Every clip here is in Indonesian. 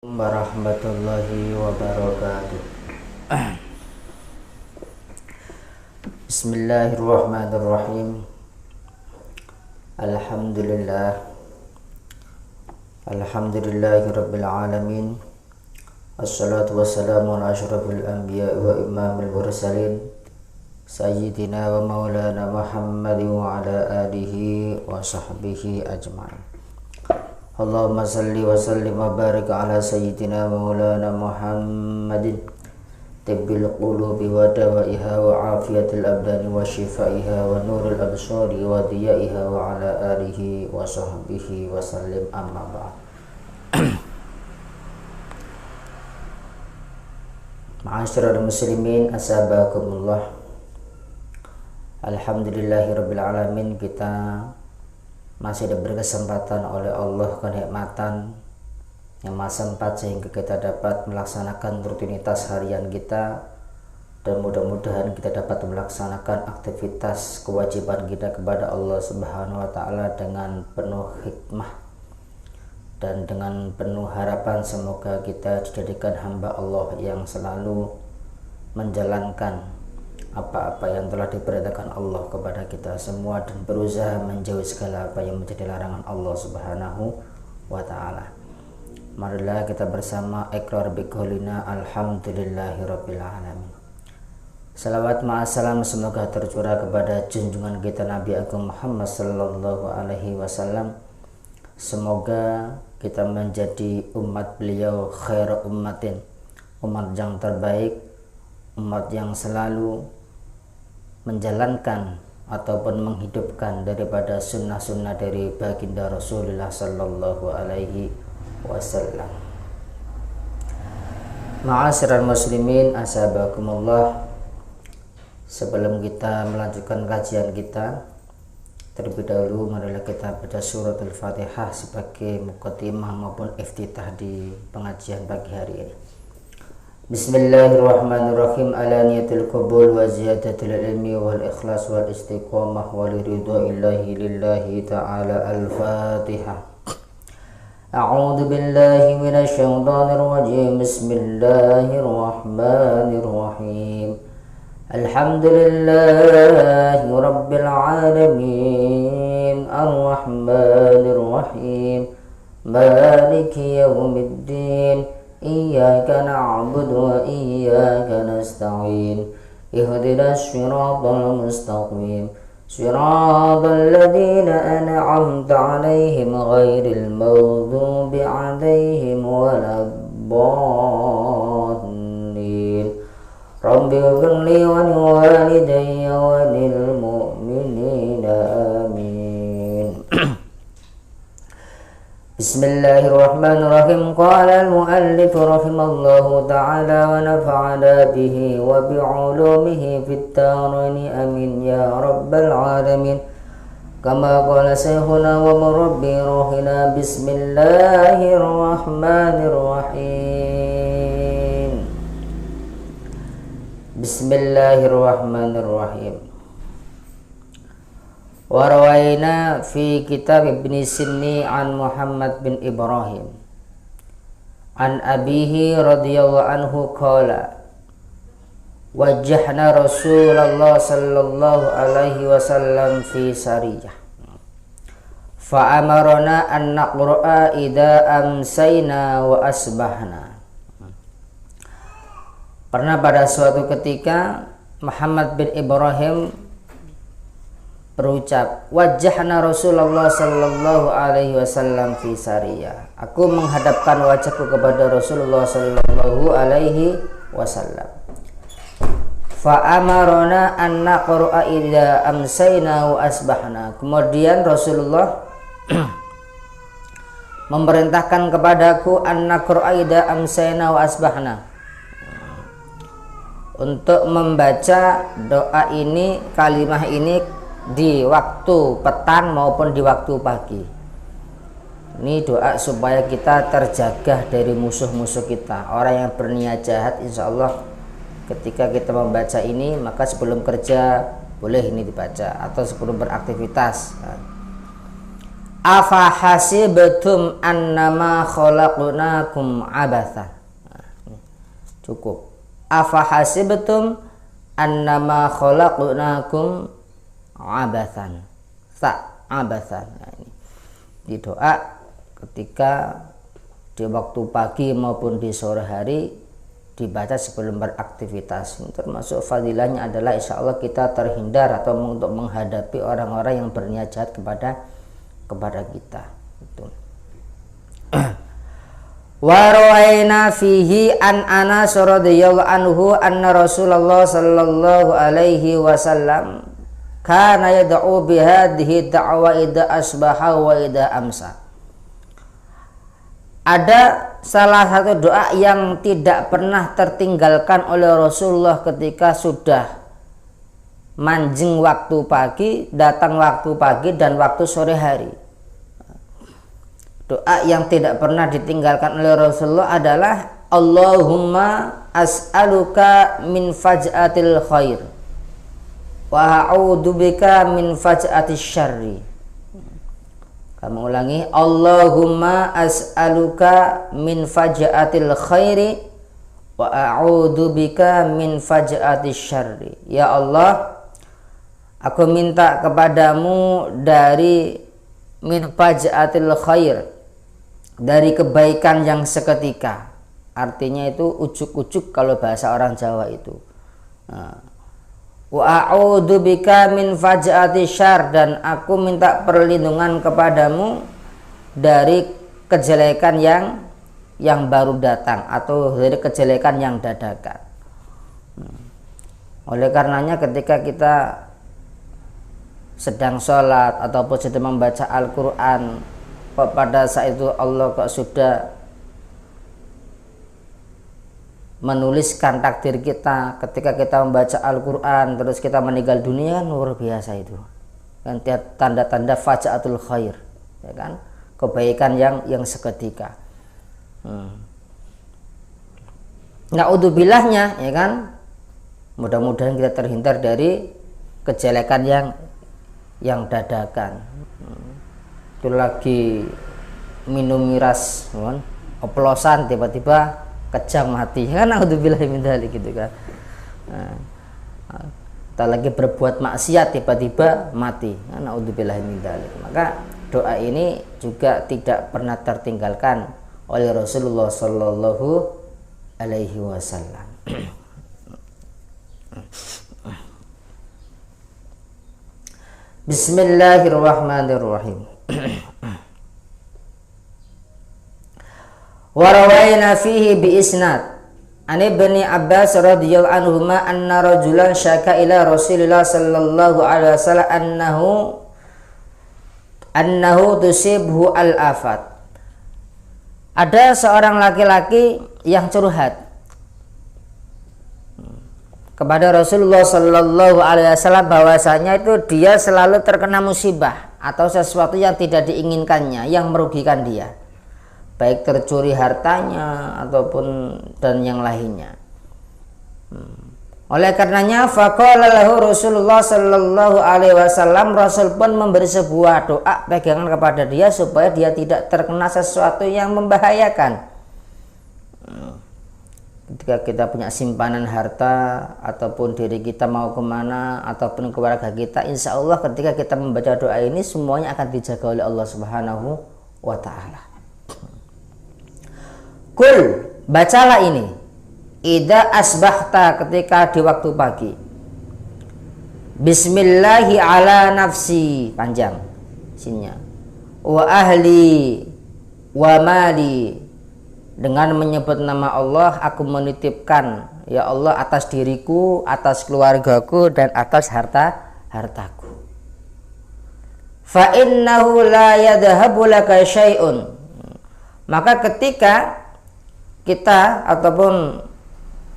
Warahmatullahi wabarakatuh. Bismillahirrahmanirrahim. Alhamdulillahirabbil alamin. Assalatu wassalamu ala asyrafil anbiya'i wa imamil mursalin sayyidina wa maulana Muhammadin wa ala alihi wa sahbihi ajma'in. Allahumma salli wa sallim wa barik ala sayyidina maulana Muhammadin tibbil qulubi wa dawaiha wa afiyatil abdani wa shifaiha wa nuril absari wa diyaiha wa ala alihi wa sahbihi wa sallim, amma ba'd. Ma'asyiral muslimin, asabakumullah. Alhamdulillahirabbil alamin, kita masih diberi kesempatan oleh Allah, kenikmatan yang maha sempat sehingga kita dapat melaksanakan rutinitas harian kita, dan mudah-mudahan kita dapat melaksanakan aktivitas kewajiban kita kepada Allah Subhanahu wa taala dengan penuh hikmah dan dengan penuh harapan. Semoga kita dijadikan hamba Allah yang selalu menjalankan apa-apa yang telah diperintahkan Allah kepada kita semua dan berusaha menjauhi segala apa yang menjadi larangan Allah Subhanahu wa ta'ala. Marilah kita bersama ikrar biqaulina alhamdulillahirabbil alamin. Salawat ma'assalam semoga tercurah kepada junjungan kita Nabi Agung Muhammad sallallahu alaihi wasallam. Semoga kita menjadi umat beliau khairu ummatin, umat yang terbaik, umat yang selalu menjalankan ataupun menghidupkan daripada sunnah-sunnah dari baginda Rasulullah sallallahu alaihi wasallam. Ma'asyiral muslimin, asabakumullah. Sebelum kita melanjutkan kajian kita, terlebih dahulu marilah kita baca surat Al-Fatihah sebagai muqaddimah maupun iftitah di pengajian pagi hari ini. Bismillahirrahmanirrahim. Ala niyatil qabul wa ziyadatil ilmi wal ikhlas wal istiqamah wa liridha'illahi lillahi ta'ala. Al-Fatihah. A'udzu billahi minasy syaithanir rajim. Bismillahirrahmanirrahim. Alhamdulillahi rabbil alamin. Ar-rahmanir rahim. Maliki yaumiddin. Iyyaka na'budu wa iyyaka nasta'in. Ihdinas siratal mustaqim. Siratal ladzina an'amta 'alaihim ghairil maghdubi 'alaihim waladdallin. Rabbi ighfirli wa liwalidayya wa lil mu'minina amin. Bismillahirrahmanirrahim. Qala al-muallif rahimallahu ta'ala wa nafa'ana bihi wa bi'ulumihi fit darain amin ya rabbal alamin. Kama qala saykhuna wa murabbi ruhina. Bismillahirrahmanirrahim. Bismillahirrahmanirrahim. Warwaina fi kitab Ibn Sinni an Muhammad bin Ibrahim an abihi radhiyallahu anhu qala wajjahna Rasulullah sallallahu alaihi wasallam fi sariyah fa amarna an naqra'a idza amsayna wa asbahna. Pernah pada suatu ketika Muhammad bin Ibrahim berucap, wajahna Rasulullah sallallahu alaihi wasallam fi sariyah. Aku menghadapkan wajahku kepada Rasulullah sallallahu alaihi wasallam. Fa amarna an naqra'a idza amsayna wa asbahna. Kemudian Rasulullah memerintahkan kepadaku an naqra'a idza amsayna wa asbahna, untuk membaca doa ini, kalimah ini di waktu petang maupun di waktu pagi. Ini doa supaya kita terjaga dari musuh-musuh kita, orang yang berniat jahat. Insya Allah ketika kita membaca ini, maka sebelum kerja boleh ini dibaca, atau sebelum beraktivitas. Afa hasibtum annama khalaqnakum abatha. Cukup. Afa hasibtum annama khalaqnakum abathan. Abathan. Nah, ini di doa ketika di waktu pagi maupun di sore hari dibaca sebelum beraktivitas. Ini termasuk fadilahnya adalah insya Allah kita terhindar atau untuk menghadapi orang-orang yang berniat jahat kepada kita. Itu. Wa rawaina fihi an Anas radhiyallahu anhu anna Rasulullah sallallahu alaihi wasallam kana yad'u bi hadhihi da'wa idza asbaha wa idza amsa. Ada salah satu doa yang tidak pernah tertinggalkan oleh Rasulullah ketika sudah manjing waktu pagi, datang waktu pagi dan waktu sore hari. Doa yang tidak pernah ditinggalkan oleh Rasulullah adalah Allahumma as'aluka min faj'atil khair wa a'udzubika min faj'atis syarri. Kamu ulangi, Allahumma as'aluka min faj'atil khairi wa a'udzubika min faj'atis syarri. Ya Allah, aku minta kepadamu dari min faj'atil khair, dari kebaikan yang seketika. Artinya itu ujuk-ujuk kalau bahasa orang Jawa itu. Wa a'udzubika min faj'ati syarr, dan aku minta perlindungan kepadamu dari kejelekan yang baru datang atau dari kejelekan yang dadakan. Oleh karenanya ketika kita sedang sholat ataupun sedang membaca Al-Quran, pada saat itu Allah kok sudah menuliskan takdir kita ketika kita membaca Al-Quran terus kita meninggal dunia, kan luar biasa itu kan, tanda-tanda faja'atul khair, ya kan, kebaikan yang seketika. Na'udzubillahnya, ya kan, mudah-mudahan kita terhindar dari kejelekan yang dadakan. Itu lagi minum miras, kan, oplosan tiba-tiba kejang mati, kan, naudzubillahi min dzalik gitu kan. Kita lagi berbuat maksiat tiba-tiba mati, kan, naudzubillahi min dzalik. Maka doa ini juga tidak pernah tertinggalkan oleh Rasulullah sallallahu alaihi wasallam. Bismillahirrahmanirrahim. Warawayna fihi bi isnad an Ibni Abbas radhiyallahu anhuma anna rajulan syaka ila Rasulillah sallallahu alaihi wasallam annahu tusibhu al-afat. Ada seorang laki-laki yang curhat kepada Rasulullah sallallahu alaihi wasallam bahwasanya itu dia selalu terkena musibah atau sesuatu yang tidak diinginkannya yang merugikan dia, baik tercuri hartanya ataupun dan yang lainnya. Oleh karenanya faqala lahu Rasulullah sallallahu alaihi wasallam, Rasul pun memberi sebuah doa pegangan kepada dia supaya dia tidak terkena sesuatu yang membahayakan. Ketika kita punya simpanan harta ataupun diri kita mau kemana ataupun keluarga kita, insya Allah ketika kita membaca doa ini semuanya akan dijaga oleh Allah Subhanahu wa ta'ala. Kul, bacalah ini, idza asbahta, ketika di waktu pagi, bismillahi ala nafsi, panjang sinnya, wa ahli wa mali, dengan menyebut nama Allah aku menitipkan, ya Allah, atas diriku, atas keluargaku, dan atas hartaku. Fa innahu la yadhhabu laka syai'un, maka ketika kita ataupun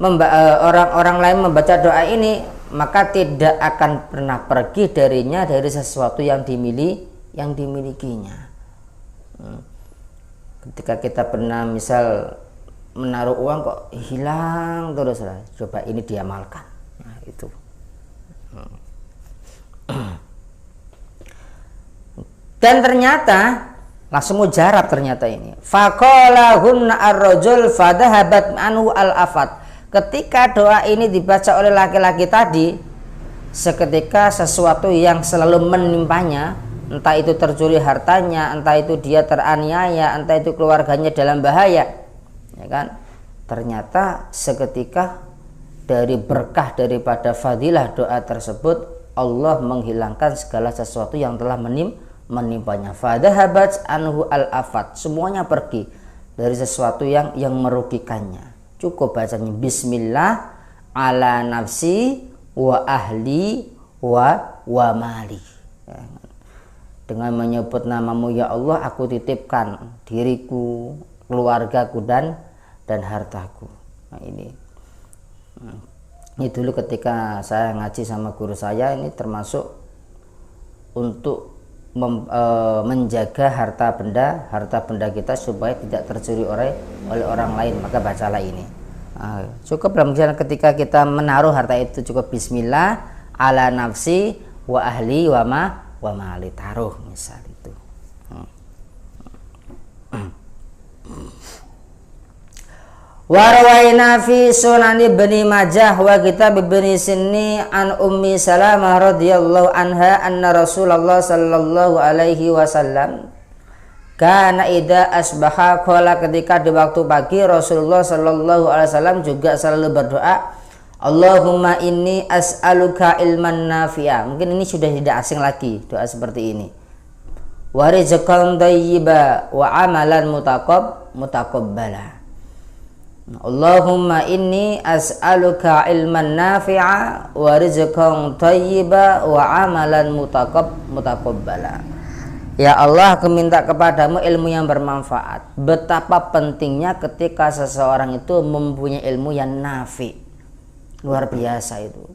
orang-orang lain membaca doa ini, maka tidak akan pernah pergi darinya dari sesuatu yang dimilikinya. Ketika kita pernah misal menaruh uang kok hilang terus, coba ini diamalkan. Nah, itu. Dan ternyata langsung mujarab ternyata ini. Faqala hunna ar-rajul fadhahabat anhu al-afat. Ketika doa ini dibaca oleh laki-laki tadi, seketika sesuatu yang selalu menimpanya, entah itu tercuri hartanya, entah itu dia teraniaya, entah itu keluarganya dalam bahaya, ya kan? Ternyata seketika dari berkah daripada fadilah doa tersebut, Allah menghilangkan segala sesuatu yang telah menimpanya. Fadhahabat anhu al-afat, semuanya pergi dari sesuatu yang merugikannya. Cukup bacanya bismillah ala nafsi wa ahli wa mali. Dengan menyebut namamu ya Allah, aku titipkan diriku, keluargaku dan hartaku. Nah, ini dulu ketika saya ngaji sama guru saya, ini termasuk untuk menjaga harta benda kita supaya tidak tercuri oleh orang lain, maka bacalah ini. Cukup dalam ketika kita menaruh harta itu, cukup bismillah ala nafsi wa ahli wa mali, taruh misal itu. Warwaina fi sunan ibni Majah wa kitab ibni Sinni an ummi Salamah radhiyallahu anha anna Rasulullah sallallahu alaihi wasallam kana idza asbaha, qala ketika di waktu pagi Rasulullah sallallahu alaihi wasallam juga selalu berdoa, Allahumma inni as'aluka ilman nafi'a. Mungkin ini sudah tidak asing lagi doa seperti ini. Wa rizqan thayyiba wa amalan mutaqabbala. Allahumma inni as'aluka ilman nafi'a wa rizqan thayyiba wa amalan mutaqabbala. Ya Allah, aku minta kepadamu ilmu yang bermanfaat. Betapa pentingnya ketika seseorang itu mempunyai ilmu yang nafi. Luar biasa itu.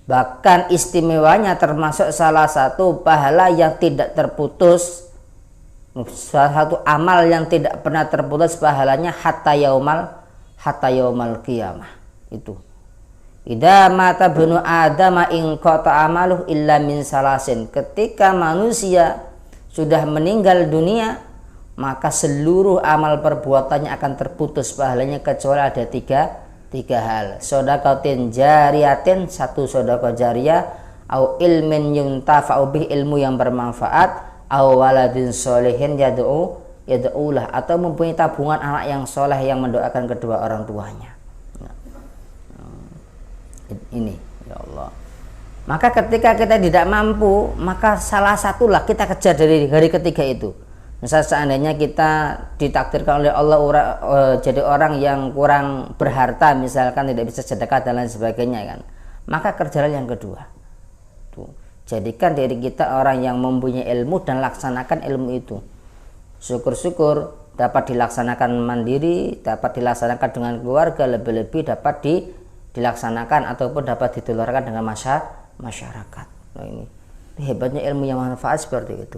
Bahkan istimewanya termasuk salah satu pahala yang tidak terputus, salah satu amal yang tidak pernah terputus pahalanya hatta yaumal qiyamah. Itu idza mata bunu adama in qata amaluh illa min salasin. Ketika manusia sudah meninggal dunia, maka seluruh amal perbuatannya akan terputus pahalanya kecuali ada tiga hal. Shadaqatin jariyatin, satu sedekah jariyah, au ilmin yuntafa'u bih, ilmu yang bermanfaat, au waladin sholihin yad'ulah, atau mempunyai tabungan anak yang soleh yang mendoakan kedua orang tuanya. Ini ya Allah. Maka ketika kita tidak mampu, maka salah satulah kita kejar dari hari ketiga itu. Misal seandainya kita ditakdirkan oleh Allah jadi orang yang kurang berharta, misalkan tidak bisa sedekah dan lain sebagainya kan, maka kerjalah yang kedua. Tuh, jadikan diri kita orang yang mempunyai ilmu dan laksanakan ilmu itu. Syukur-syukur dapat dilaksanakan mandiri, dapat dilaksanakan dengan keluarga, lebih-lebih dapat dilaksanakan ataupun dapat ditularkan dengan masyarakat. Nah, ini hebatnya ilmu yang manfaat seperti itu.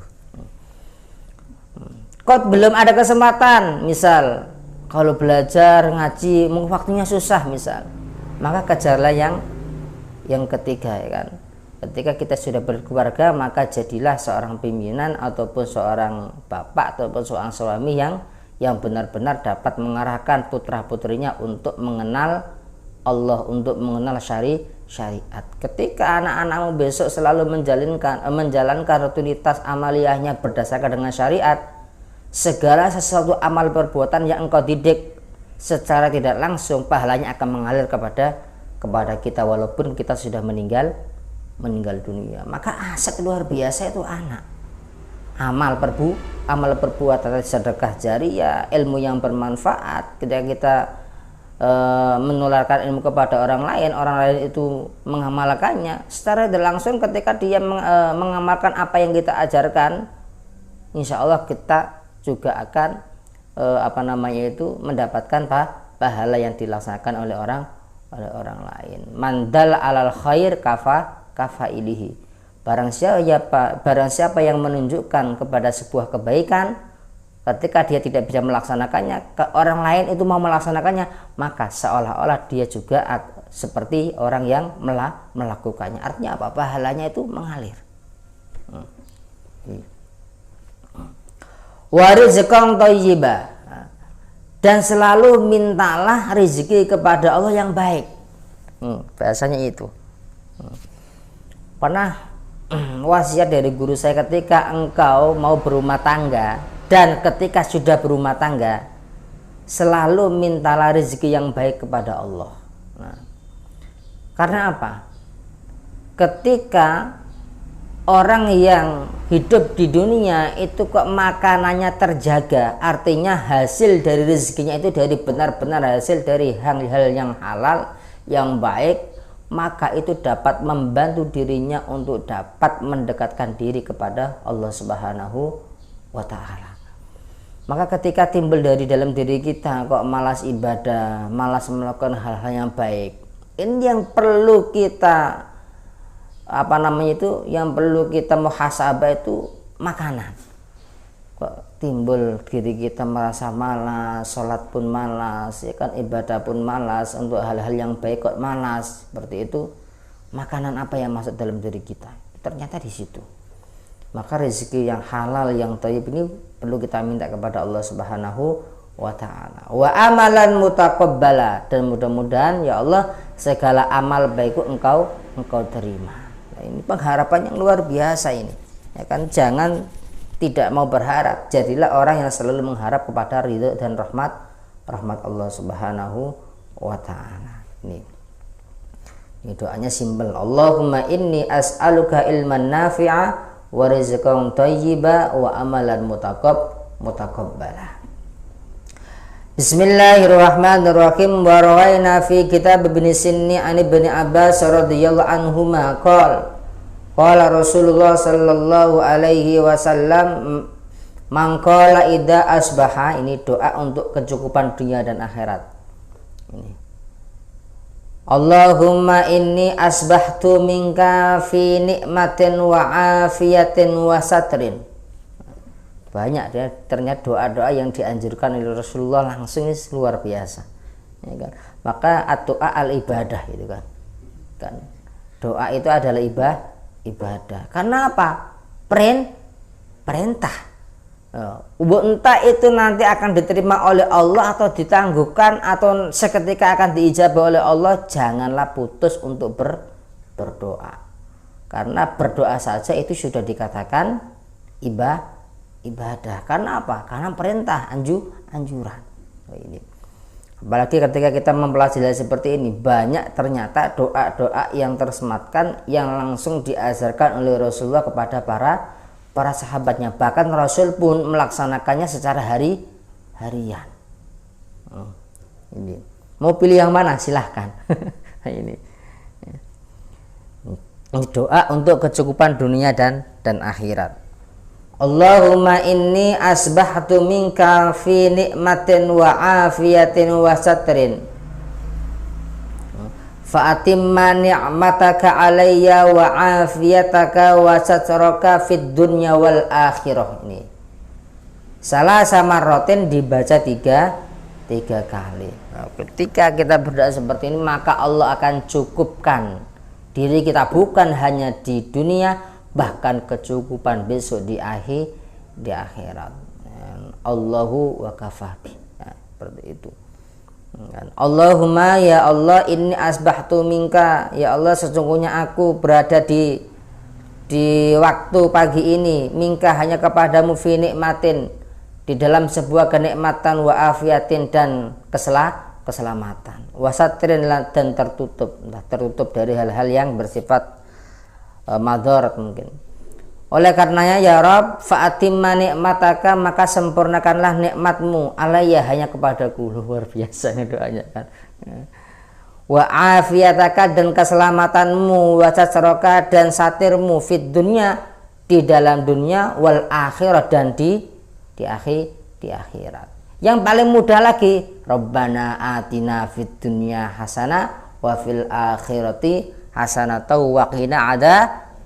Kok belum ada kesempatan, misal kalau belajar ngaji waktunya susah misal, maka kejarlah yang ketiga, ya kan. Ketika kita sudah berkeluarga, maka jadilah seorang pimpinan ataupun seorang bapak ataupun seorang suami yang benar-benar dapat mengarahkan putra-putrinya untuk mengenal Allah, untuk mengenal syariat. Ketika anak-anakmu besok selalu menjalankan rutinitas amaliyahnya berdasarkan dengan syariat, segala sesuatu amal perbuatan yang engkau didik secara tidak langsung pahalanya akan mengalir kepada kita walaupun kita sudah meninggal dunia. Maka aset luar biasa itu anak. Amal perbuatan, sedekah jariyah, ilmu yang bermanfaat. Ketika kita menularkan ilmu kepada orang lain itu mengamalkannya secara tidak langsung. Ketika dia mengamalkan apa yang kita ajarkan, insya Allah kita juga akan mendapatkan pahala yang dilaksanakan oleh orang lain. Mandal alal khair kafa ilihi. Barang siapa yang menunjukkan kepada sebuah kebaikan, ketika dia tidak bisa melaksanakannya, ke orang lain itu mau melaksanakannya, maka seolah-olah dia juga seperti orang yang melakukannya. Artinya apa? Pahalanya itu mengalir. wa rizqan thayyiba, dan selalu mintalah rezeki kepada Allah yang baik. Bahasanya itu. Pernah wasiat dari guru saya, ketika engkau mau berumah tangga dan ketika sudah berumah tangga, selalu mintalah rezeki yang baik kepada Allah. Nah, karena apa? Ketika orang yang hidup di dunia itu kok makanannya terjaga, artinya hasil dari rezekinya itu dari benar-benar hasil dari hal-hal yang halal, yang baik, maka itu dapat membantu dirinya untuk dapat mendekatkan diri kepada Allah Subhanahu wa Ta'ala. Maka ketika timbul dari dalam diri kita kok malas ibadah, malas melakukan hal-hal yang baik, ini yang perlu kita yang perlu kita muhasabah itu makanan. Kok timbul diri kita merasa malas, sholat pun malas, ya kan, ibadah pun malas, untuk hal-hal yang baik kok malas, seperti itu. Makanan apa yang masuk dalam diri kita? Ternyata di situ. Maka rezeki yang halal, yang thayyib ini perlu kita minta kepada Allah Subhanahu wa Ta'ala. Wa amalan mutaqabbala, dan mudah-mudahan ya Allah segala amal baikku engkau terima. Nah, ini pengharapan yang luar biasa ini, ya kan. Jangan tidak mau berharap, jadilah orang yang selalu mengharap kepada ridho dan rahmat Allah Subhanahu wa Ta'ala. Ini doanya simpel. Allahumma inni as'aluka ilman nafi'a wa rizqan thayyiba wa amalan mutaqabbala. Bismillahirrahmanirrahim. Wa rawaina fi kitab Ibn Sinni an Ibn Abbas radhiyallahu anhuma qala Rasulullah sallallahu alaihi wasallam, man qala idza asbaha, ini doa untuk kecukupan dunia dan akhirat. Ini, Allahumma inni asbahtu minka fi nikmatin wa afiyatin wa satrin. Banyak ya, ternyata doa-doa yang dianjurkan oleh Rasulullah langsung ini luar biasa, ya kan? Maka doa al ibadah itu kan doa itu adalah ibadah. Karena apa? Perintah. Entah itu nanti akan diterima oleh Allah atau ditangguhkan atau seketika akan diijabah oleh Allah, janganlah putus untuk berdoa. Karena berdoa saja itu sudah dikatakan ibadah. Karena apa? Karena perintah, anjuran. Ini. Apalagi ketika kita mempelajari seperti ini, banyak ternyata doa-doa yang tersematkan yang langsung diajarkan oleh Rasulullah kepada para sahabatnya. Bahkan Rasul pun melaksanakannya secara harian. Ini. Mau pilih yang mana? Silahkan. Ini doa untuk kecukupan dunia dan akhirat. Allahumma inni asbahtu minka fi nikmatin wa afiyatin wa satrin fa atimma ni'mataka alayya wa afiyataka wa satraka fid dunya wal akhirah. Ini salah sama rotin dibaca tiga kali. Nah, ketika kita berdoa seperti ini, maka Allah akan cukupkan diri kita, bukan hanya di dunia, bahkan kecukupan besok di akhirat. Allahu wa kafabi. Nah, seperti itu. Allahumma, ya Allah, inni asbahtu minka, ya Allah sesungguhnya aku berada di waktu pagi ini, minka hanya kepadamu, fi nikmatin, di dalam sebuah kenikmatan, wa afiatin, dan keselamatan, wa satrin, dan tertutup dari hal-hal yang bersifat madharat mungkin. Oleh karenanya ya Rabb, fa'atimma nikmataka, maka sempurnakanlah nikmatmu alayya, hanya kepadaku. Luar biasa ini doanya kan. Wa afiyataka, dan keselamatanmu, wa satraka, dan satirmu, fid dunya, di dalam dunia, wal akhirat, dan di akhirat. Yang paling mudah lagi, Rabbana atina fid dunya hasanah wa fil akhirati hasanatau wa qina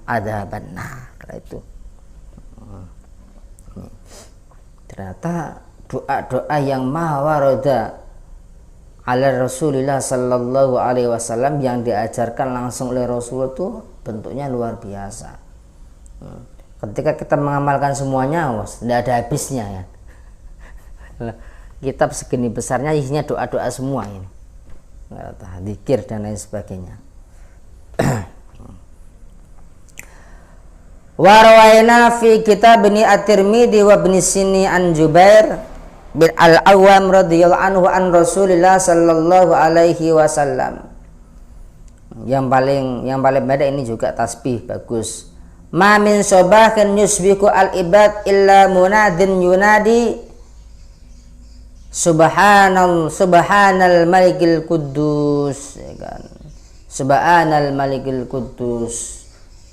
adzabannar. Itu ternyata doa-doa yang mawarada ala Rasulullah sallallahu alaihi wasallam yang diajarkan langsung oleh Rasul itu bentuknya luar biasa. Ketika kita mengamalkan semuanya, tidak ada habisnya ya. Kitab segini besarnya isinya doa-doa semua ini, zikir dan lain sebagainya. Wa rawaina fi kitab Ibnu At-Tirmidzi wa Ibnu Sinni an Jubair bin Al-Awwam radhiyallahu anhu an Rasulillah sallallahu alaihi wasallam. Yang paling beda ini juga tasbih bagus. Ma min sabahin yusbiku al-ibad illa munadin yunadi subhanal malikil quddus, ya kan? Subhanal malikil quddus.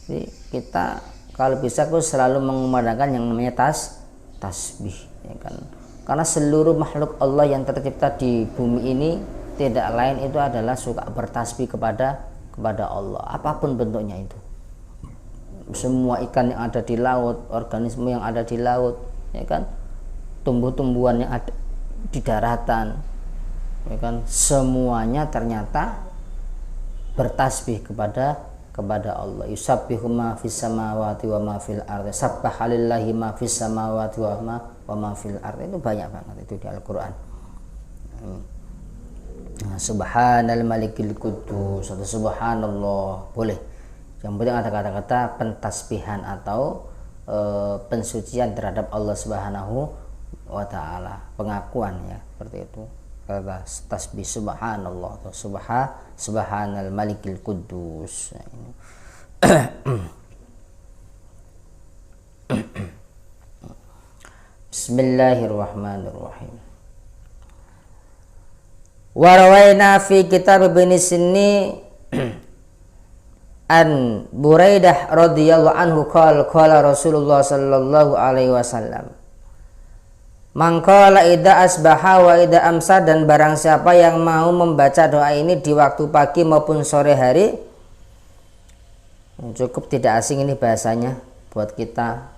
Jadi kita kalau bisa aku selalu mengumandangkan yang namanya tasbih, ya kan? Karena seluruh makhluk Allah yang tercipta di bumi ini tidak lain itu adalah suka bertasbih kepada Allah, apapun bentuknya itu. Semua ikan yang ada di laut, organisme yang ada di laut, ya kan? Tumbuh-tumbuhan yang ada di daratan, ya kan? Semuanya ternyata bertasbih kepada Allah. Yusabbihu ma fis samawati wa ma fil ardi, sabbaha lillahi ma fis samawati wa ma fil ardi. Itu banyak banget itu di Al-Qur'an. Subhanal malikil quddus atau subhanallah boleh. Yang penting ada kata-kata pentasbihan atau pensucian terhadap Allah Subhanahu wa taala, pengakuan ya, seperti itu. Kata tasbih subhanallah atau subhanal malikil quddus. Bismillahirrahmanirrahim. Wa rawaina fi kitab Ibnu Sinni an Buraidah radhiyallahu anhu qala Rasulullah sallallahu alaihi wasallam, mangkala ida asbaha wa ida amsa, dan barang siapa yang mau membaca doa ini di waktu pagi maupun sore hari, cukup tidak asing ini bahasanya buat kita,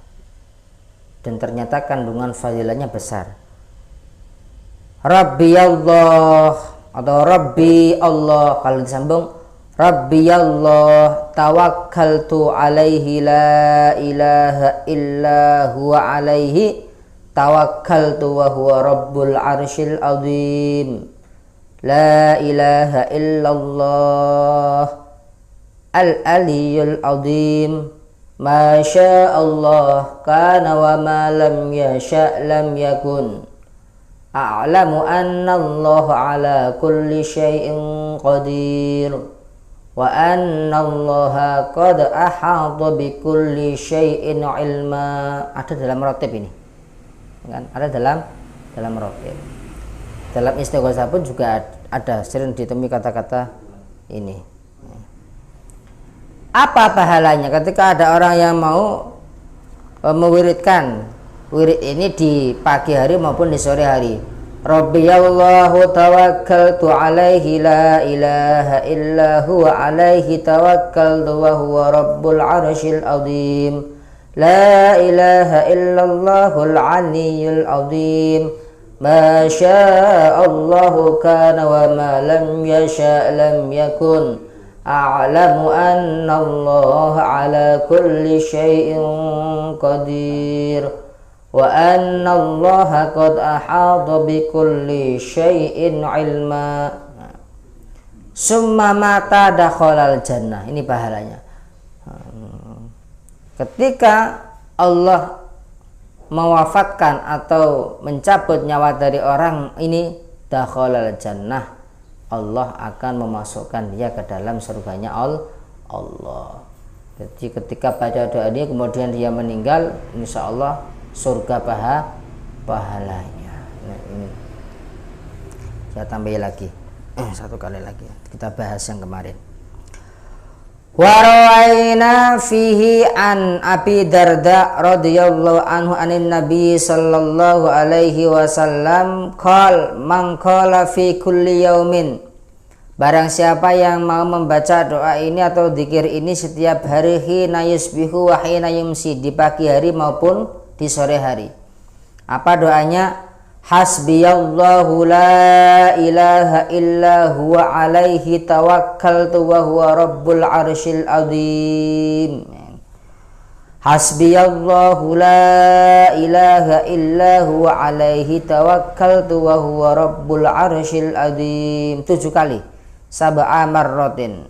dan ternyata kandungan fadilahnya besar. Rabbi Allah atau Rabbi Allah, kalau disambung Rabbi Allah tawakkaltu alaihi la ilaha illa huwa alaihi tawakkaltu wa huwa rabbul arsyil azim. La ilaha illallah al-aliyyul azim. Ma sya'allah kana wa ma lam yasha' lam yakun. A'lamu anna Allah ala kulli syai'in qadir. Wa anna Allah qad ahata bi kulli syai'in ilma. Ada dalam ratib ini. Kan ada dalam rotib. Dalam istighosah pun juga ada sering ditemui kata-kata ini. Apa pahalanya ketika ada orang yang mau mewiridkan wirid ini di pagi hari maupun di sore hari? Rabbiyallahu tawakkaltu alaihi la ilaha illa huwa alaihi tawakkaltu wa huwa rabbul arsyil azim. La ilaha illallahul aliyyul azim. Ma sya'allahu kana wa ma lam yasha' lam yakun. A'lamu anna Allah ala kulli syai'in qadir. Wa anna Allah qad ahata bi kulli syai'in ilma. Summa mata dakhalal jannah. Ini pahalanya. Ketika Allah mewafatkan atau mencabut nyawa dari orang ini, dakhalal jannah, Allah akan memasukkan dia ke dalam surganya Allah. Jadi ketika baca doa ini kemudian dia meninggal, insya Allah surga pahalanya. Nah, ini saya tambahin lagi satu kali lagi, kita bahas yang kemarin. Wa rawaina fihi an Abi Darda radhiyallahu anhu anin Nabi sallallahu alaihi wasallam qol man qala fi kulli yaumin, barang siapa yang mau membaca doa ini atau zikir ini setiap hari, hina yusbihu wa hina yumsi, di pagi hari maupun di sore hari. Apa doanya? Hasbiyallahu la ilaha illa huwa alaihi tawakkaltu wa huwa rabbul arsyil azim. Hasbiyallahu la ilaha illa huwa alaihi tawakkaltu wa huwa rabbul arsyil azim. 7 kali. Sab'a marratin.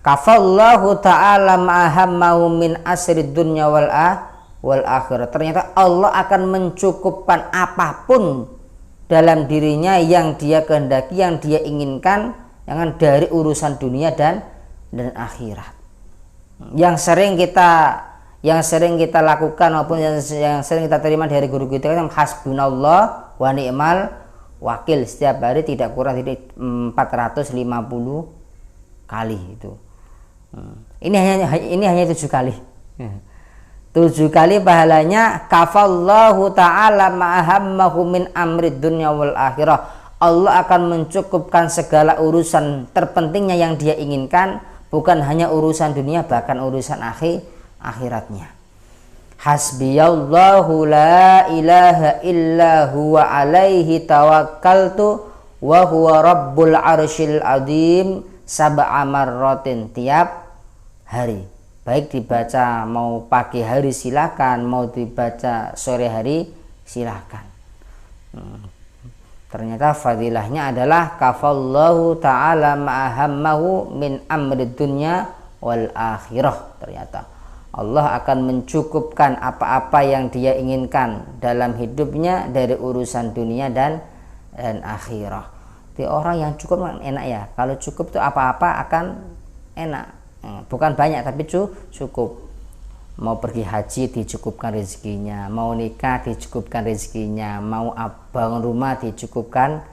Kafallahu ta'ala ma'ahammahu min asrid dunya wal akhirah. Ternyata Allah akan mencukupkan apapun dalam dirinya yang dia kehendaki, yang dia inginkan, yang dari urusan dunia dan akhirat. Yang sering kita lakukan maupun yang sering kita terima dari guru kita kan hasbunallah wa ni'mal wakil, setiap hari tidak kurang dari 450 kali itu. Ini hanya 7 kali. 7 kali pahalanya. Kafallahu ta'ala ma'ahammahu min amrid dunya wal akhirah. Allah akan mencukupkan segala urusan terpentingnya yang dia inginkan, bukan hanya urusan dunia, bahkan urusan akhiratnya. Hasbiyallahu la ilaha illa huwa alaihi tawakkaltu wa huwa rabbul arsyil azim. Sab'a marratin, tiap hari. Baik dibaca mau pagi hari silakan, mau dibaca sore hari silakan. Ternyata fadilahnya adalah kafallahu ta'ala ma'ahammahu min amrid dunya wal akhirah. Ternyata Allah akan mencukupkan apa-apa yang dia inginkan dalam hidupnya dari urusan dunia dan akhirah. Jadi orang yang cukup kan enak ya. Kalau cukup itu apa-apa akan enak. Bukan banyak tapi cukup. Mau pergi haji dicukupkan rezekinya, mau nikah dicukupkan rezekinya, mau bangun rumah dicukupkan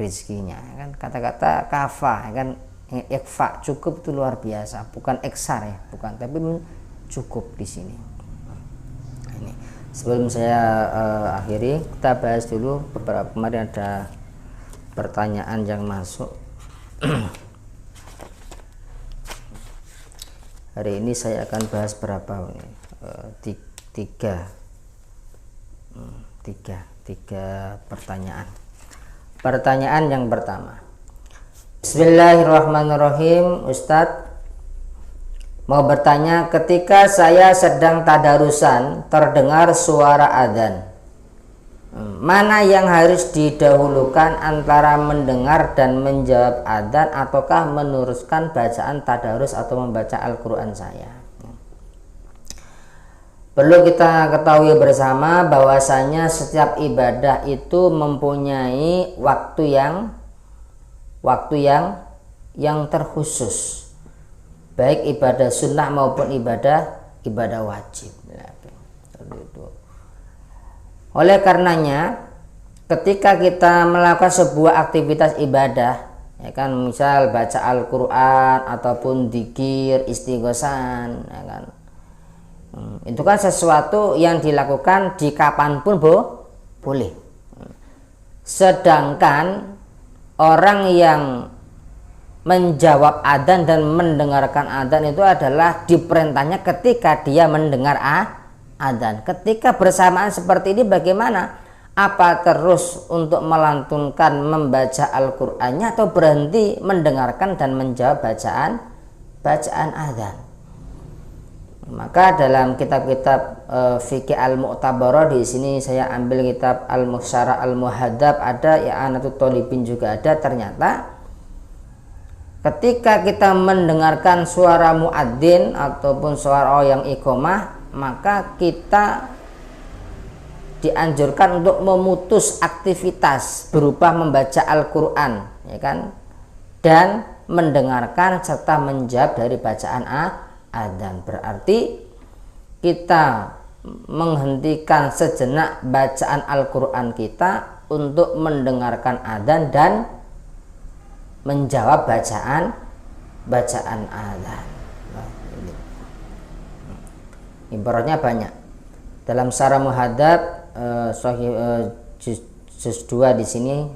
rezekinya. Kan kata-kata kafa kan, ikfa, cukup itu luar biasa, bukan eksar ya, bukan, tapi cukup di sini. Ini sebelum saya akhiri, kita bahas dulu beberapa. Kemarin ada pertanyaan yang masuk. Hari ini saya akan bahas berapa? Tiga pertanyaan. Pertanyaan yang pertama. Bismillahirrahmanirrahim. Ustadz mau bertanya, ketika saya sedang tadarusan terdengar suara adzan, mana yang harus didahulukan antara mendengar dan menjawab adzan, ataukah meneruskan bacaan tadarus atau membaca Al-Quran saya? Perlu kita ketahui bersama bahwasanya setiap ibadah itu mempunyai waktu yang terkhusus, baik ibadah sunnah maupun ibadah wajib. Oleh karenanya, ketika kita melakukan sebuah aktivitas ibadah, ya kan, misal baca Al-Quran ataupun dzikir, istighosan, ya kan, itu kan sesuatu yang dilakukan di kapanpun boleh. Sedangkan orang yang menjawab adzan dan mendengarkan adzan itu adalah diperintahnya ketika dia mendengar adzan. Ketika bersamaan seperti ini bagaimana? Apa terus untuk melantunkan membaca Al-Qur'annya atau berhenti mendengarkan dan menjawab bacaan adzan? Maka dalam kitab-kitab fikih al-mu'tabarah, di sini saya ambil kitab al-musyara al-muhadzab, ada i'anatut thalibin juga ada. Ternyata ketika kita mendengarkan suara muadzin ataupun suara yang iqamah, maka kita dianjurkan untuk memutus aktivitas berupa membaca Al-Quran, ya kan, dan mendengarkan serta menjawab dari bacaan adzan. Berarti kita menghentikan sejenak bacaan Al-Quran kita untuk mendengarkan adzan dan menjawab bacaan adzan. Ibaratnya banyak. Dalam Syarah Muhadzab juz 2 di sini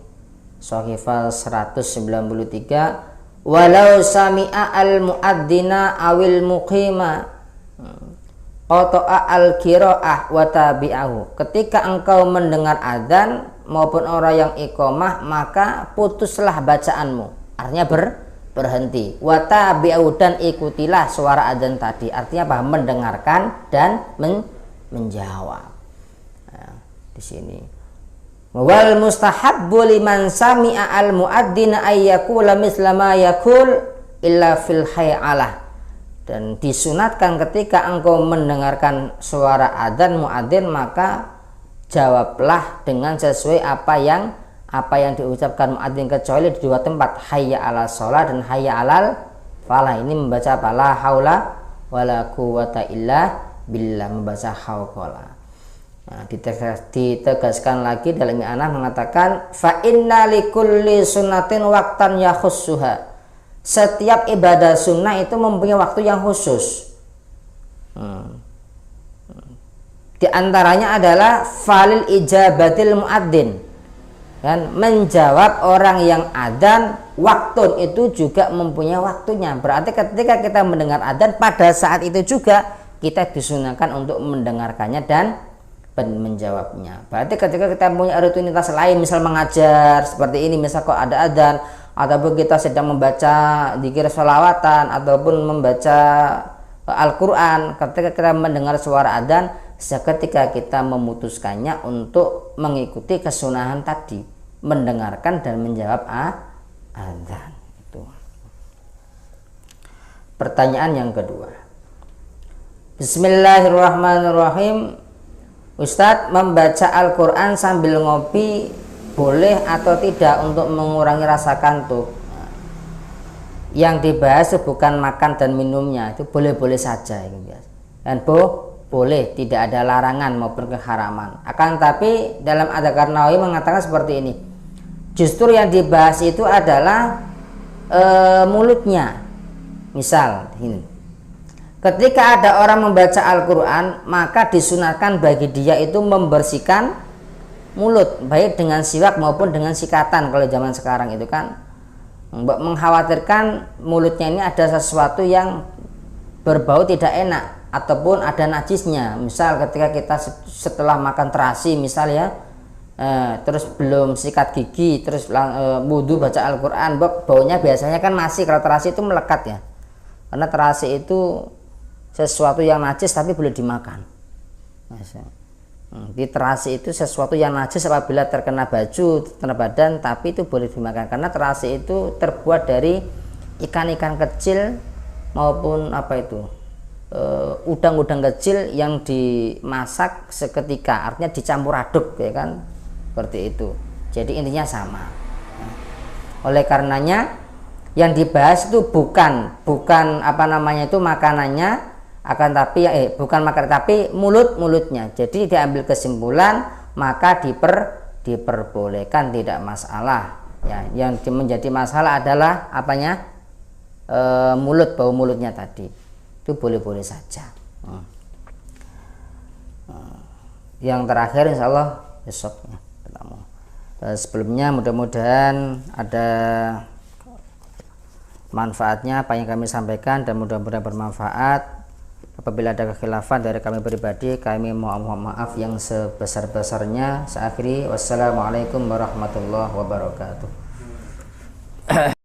Shahifal 193, walau sami'a al-muadzina awil muqima qata'a al-qiraah wa tabi'ahu. Ketika engkau mendengar adzan maupun orang yang iqamah, maka putuslah bacaanmu. Artinya berhenti. Wa tabi'u, dan ikutilah suara adzan tadi. Artinya apa? Mendengarkan dan menjawab. Nah, di sini. Wal mustahabbu liman sami'a al muadzin ay yaqula misla ma yaqul illa fil hay'alah. Dan disunatkan ketika engkau mendengarkan suara adzan muadzin, maka jawablah dengan sesuai apa yang diucapkan muadzin, kecuali di dua tempat, hayya 'ala shalah dan hayya 'alal falah. Ini membaca apa? La haula wala quwata illa billah, membaca hauqala. Nah, ditegaskan lagi dalam i'anah mengatakan fa inna likulli sunnatin waqtan yakhussuha. Setiap ibadah sunnah itu mempunyai waktu yang khusus. Di antaranya adalah falil ijabatil muadzin, kan, menjawab orang yang adzan, waktu itu juga mempunyai waktunya. Berarti ketika kita mendengar adzan, pada saat itu juga kita disunahkan untuk mendengarkannya dan menjawabnya. Berarti ketika kita punya rutinitas lain, misal mengajar seperti ini, misal kok ada adzan, ataupun kita sedang membaca zikir sholawatan ataupun membaca Al-Quran, ketika kita mendengar suara adzan, seketika kita memutuskannya untuk mengikuti kesunahan tadi, mendengarkan dan menjawab adzan. Itu. Pertanyaan yang kedua. Bismillahirrahmanirrahim. Ustadz, membaca Al-Quran sambil ngopi boleh atau tidak untuk mengurangi rasa kantuk? Yang dibahas bukan makan dan minumnya, itu boleh-boleh saja. Dan boleh, tidak ada larangan maupun keharaman. Akan tapi dalam Adhkar Nawawi mengatakan seperti ini, justru yang dibahas itu adalah mulutnya. Misal ini, ketika ada orang membaca Al-Quran, maka disunahkan bagi dia itu membersihkan mulut, baik dengan siwak maupun dengan sikatan. Kalau zaman sekarang itu kan mengkhawatirkan mulutnya ini ada sesuatu yang berbau tidak enak ataupun ada najisnya. Misal ketika kita setelah makan terasi misal ya, terus belum sikat gigi, terus wudu baca Al-Quran, baunya biasanya kan masih, kalau terasi itu melekat ya, karena terasi itu sesuatu yang najis tapi boleh dimakan. Di terasi itu sesuatu yang najis apabila terkena baju, terkena badan, tapi itu boleh dimakan karena terasi itu terbuat dari ikan-ikan kecil maupun apa itu udang-udang kecil yang dimasak seketika, artinya dicampur aduk ya kan, seperti itu. Jadi intinya sama. Oleh karenanya yang dibahas itu bukan apa namanya itu makanannya, akan tapi bukan makan tapi mulutnya. Jadi diambil kesimpulan maka diperbolehkan, tidak masalah ya. Yang menjadi masalah adalah apanya, mulut, bau mulutnya tadi, itu boleh-boleh saja. Yang terakhir insya Allah besok ya, ketemu. Sebelumnya mudah-mudahan ada manfaatnya apa yang kami sampaikan dan mudah-mudahan bermanfaat. Apabila ada kekhilafan dari kami pribadi, kami mohon maaf yang sebesar-besarnya. Saya akhiri, wassalamualaikum warahmatullahi wabarakatuh.